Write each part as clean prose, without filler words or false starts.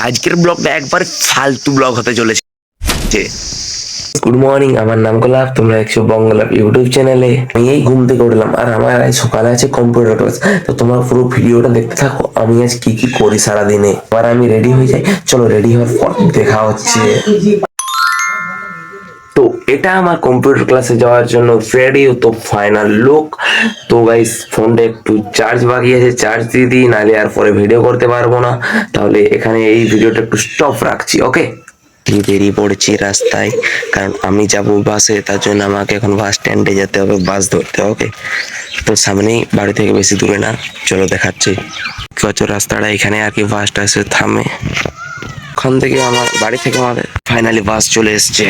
আজকের ব্লগটা একবারে ফালতু ব্লগ হতে চলেছে। গুড মর্নিং, আমার নাম গোলাপ, তোমরা একশো বঙ্গলাপ ইউটিউব চ্যানেলে। আমি এই ঘুম থেকে উঠলাম আর আমার আজ সকালে আছে কম্পিউটার ক্লাস। তো তোমার পুরো ভিডিওটা দেখতে থাকো, আমি আজ কি কি করি সারাদিনে। এবার আমি রেডি হয়ে যাই, চলো রেডি হওয়ার পর দেখা হচ্ছে। তো এটা আমার কম্পিউটার ক্লাসে যাওয়ার জন্য রেডি। তো ফাইনাল লুক। তো গাইস, ফোনটা একটু চার্জ বাকি আছে, চার্জ দিয়ে দিই, নাহলে আর পরে ভিডিও করতে পারবো না। তাহলে এখানে এই ভিডিওটা একটু স্টপ রাখছি, ওকে। বেরিয়ে পড়েছি রাস্তায়, কারণ আমি যাবো বাসে, তার জন্য আমাকে এখন বাস স্ট্যান্ডে যেতে হবে, বাস ধরতে হবে, ওকে। তো সামনেই, বাড়ি থেকে বেশি দূরে না, চলো দেখাচ্ছি। রাস্তাটা এখানে আর কি, বাসটা এসে থামে। ওখান থেকে আমার বাড়ি থেকে আমাদের ফাইনালি বাস চলে এসছে।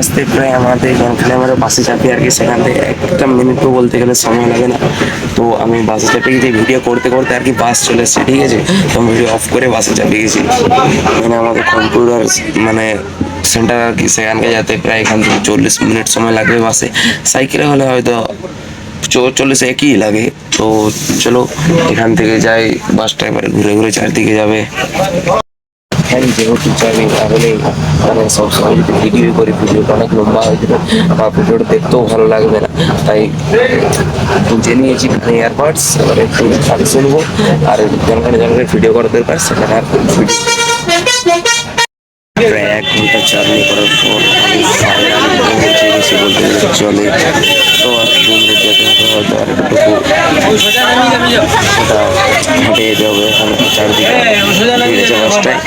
আসতে প্রায় আমাদের যখনখানে আমরা বাসে চাপি আর কি, সেখান থেকে একটা মিনিটও বলতে গেলে সময় লাগে না। তো আমি বাসে চাপে গেছি, ভিডিও করতে করতে আর কি বাস চলে এসছে, ঠিক আছে। তো আমি ভিডিও অফ করে বাসে চাপে গেছি। মানে আমাদের কম্পিউটার মানে সেন্টার আর কি, সেখানকে যেতে প্রায় এখান থেকে 40 মিনিট সময় লাগবে বাসে। সাইকেলে হলে হয়তো 40 একই লাগে। তো চলো এখান থেকে যাই, বাসটা এবারে ঘুরে ঘুরে চারদিকে যাবে। যেহেতু যাবি তাহলে মানে সবসময় যদি ভিডিও করি, ভিডিওটা অনেক লম্বা হয়ে যাবে, আমার ভিডিওটা দেখতেও ভালো লাগবে না। তাই যে নিয়েছি এয়ারবাডস, এবারে একটু গান শুনবো, আর যেখানে যেখানে ভিডিও করার দরকার সেখানে আর প্রায় 1 ঘন্টা জার্নি করার পর আমি ফাইনালি পৌঁছে গেছি বলতে গেলে চলে। তো আর 2 মিনিট যেতে হবে, হয়তো আর একটুকু ওটা হেঁটে যেতে হবে। এখন চারদিকে ভিড় আছে বাসটায়।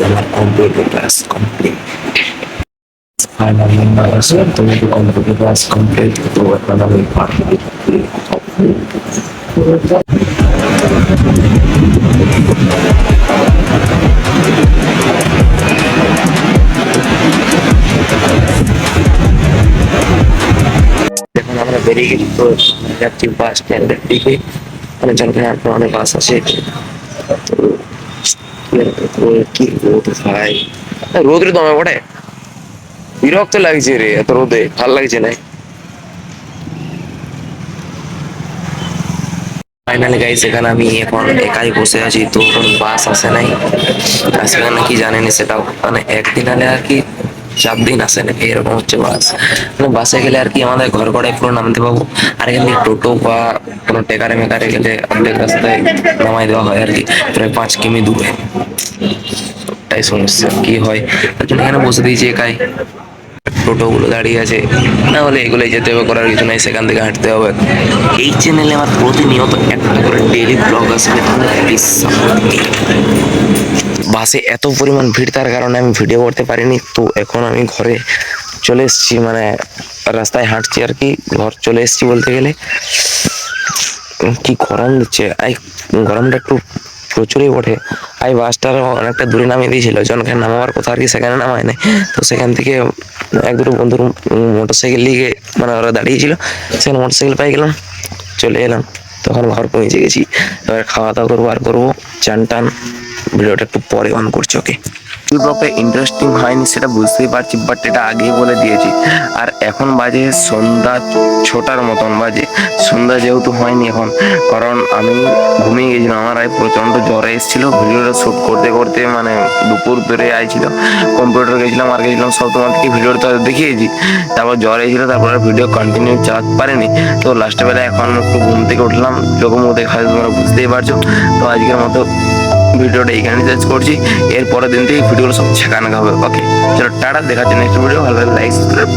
Our computer class complete. Finally, my computer class complete. To another part. এখন আমরা বেরিয়ে গেছি, তো যাচ্ছি বাস স্ট্যান্ডের দিকে। মানে যেখানে আপনার অনেক বাস আছে। কি রোদ ভাই, রোদরে দমে পড়ে, বিরক্ত লাগছে রে এত রোদে, ভাল লাগছে না। ফাইনালি গাইস, এখানে আমি এখন একাই বসে আছি, তো কোনো বাস আসে নাই। আসবে নাকি জানেনি সেটাও, মানে একদিন আলে আর কি 4 দিন আসে না, এরকম হচ্ছে বাস। মানে বাসে গেলে আর কি আমাদের ঘর কড়াই পুরো নামতে পাবো, আর এখানে টোটো বা কোনো টেকারে মেকারে গেলে অর্ধেক রাস্তায় নামাই দেওয়া হয় আর কি, প্রায় 5 কিমি দূরে। ওটাই সমস্যা কি হয়, তার জন্য এখানে বসে দিয়েছি একাই। টোটো গুলো দাঁড়িয়ে আছে, না হলে এগুলোই যেতে হবে, করার কিছু নাই, সেখান থেকে হাঁটতে হবে। এই চ্যানেলে আমার প্রতিনিয়ত একটা করে ডেইলি ব্লগ আসবে, প্লিজ সাপোর্ট মি। বাসে এত পরিমাণ ভিড়, তার কারণে আমি ভিডিও করতে পারিনি। তো এখন আমি ঘরে চলে এসেছি, মানে রাস্তায় হাঁটছি আর কি, ঘর চলে এসেছি বলতে গেলে। কি গরম দিচ্ছে, গরমটা একটু প্রচুরই ওঠে। বাসটার অনেকটা দূরে নামিয়ে দিয়েছিল, যখন নামাবার কথা আর কি সেখানে নামায় নাই। তো সেখান থেকে 1-2 বন্ধুর মোটরসাইকেল নিয়ে, মানে ওরা দাঁড়িয়েছিল, সেখানে মোটরসাইকেল পাই গেলাম, চলে এলাম। তখন ঘর পৌঁছে গেছি, এবার খাওয়া দাওয়া করবো আর করবো চান টান। ভিডিওটা একটু পরে অন করছি, ওকে। ব্লগটা ইন্টারেস্টিং হয়নি সেটা বুঝতেই পারছি, বাট এটা আগেই বলে দিয়েছি। আর এখন বাজে সন্ধ্যা 6টার মতন বাজে। সন্ধ্যা যেহেতু হয়নি এখন, কারণ আমি ঘুমিয়ে গেছিলাম, আমার প্রচন্ড জ্বর এসেছিল। ভিডিওটা শ্যুট করতে করতে মানে দুপুর ধরে আইছিল, কম্পিউটার গেছিলাম আর গেছিলাম সব, তোমাদেরকে ভিডিওটা দেখিয়েছি। তারপর জ্বর এসেছিল, তারপর ভিডিও কন্টিনিউ চালাতে পারিনি। তো লাস্টের বেলা এখন একটু ঘুম থেকে উঠলাম, চোখ মুখ দেখা তোমরা বুঝতেই পারছো। তো আজকের মতো ভিডিওটা এইখানে শেষ করছি। এর পরের দিন থেকে ভিডিওগুলো সব ছেঁকানো হবে, ওকে। চলো টাটা, দেখা হচ্ছে নেক্সট ভিডিও। ভালো লাগলে লাইক সাবস্ক্রাইব।